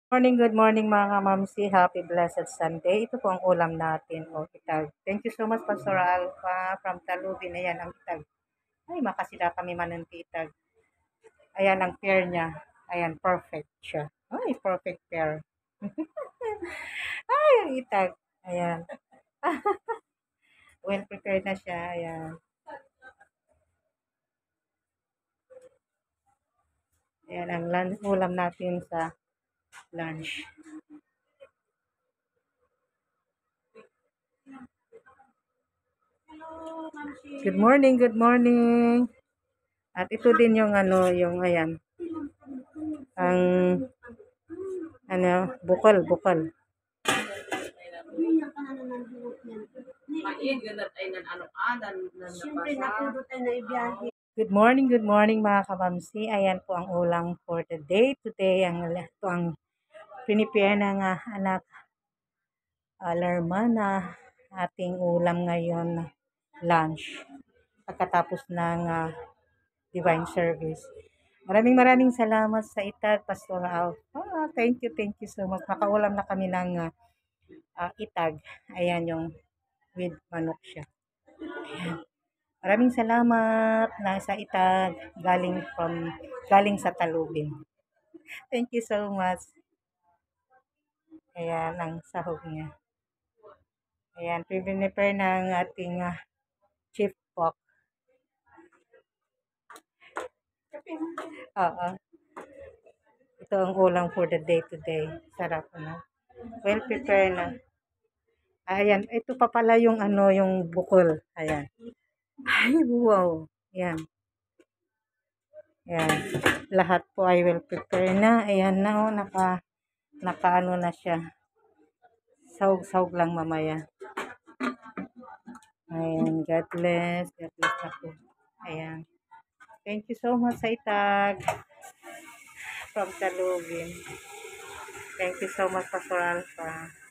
Good morning mga kamamsi. Happy blessed Sunday. Ito po ang ulam natin. O, itag. Thank you so much, Pastor Alpha from Talubin. Ayan, ang itag. Ay, makasila kami manantitag. Ayan, ang pair niya. Ayan, perfect siya. Ay, perfect pair. Ay, ang itag. Ayan. Well prepared na siya. Ayan. Ayan, ang ulam natin sa lunch. Good morning, good morning. At ito din yung ano, yung ayan, ang bukal, bukal. Good morning mga kabamsi. Ayan po ang ulang for the day. Today, ito ang pinipare ng anak Lerma na ating ulam ngayon lunch. Pagkatapos ng divine service. Maraming salamat sa itag, Pastor Alpha. Thank you so much. Makaulam na kami ng itag. Ayan yung with manok siya. Ayan. Maraming salamat na sa itag galing sa Talubin. Thank you so much. Ayan ang sahog niya. Ayan, prepare ng ating chief pork. Oo. Ito ang ulam for the day today. Sarap ano. Well prepared na. Ayan, ito pa pala yung ano, yung bukol. Ayan. Ay, wow. Ayan. Ayan. Lahat po ay well prepare na. Ayan na oh, naka ano na siya. Sahog-sahog lang mamaya. Ayan, God bless. God bless ako. Ayan. Thank you so much sa itag from Talugin. Thank you so much, Pastor Alpha.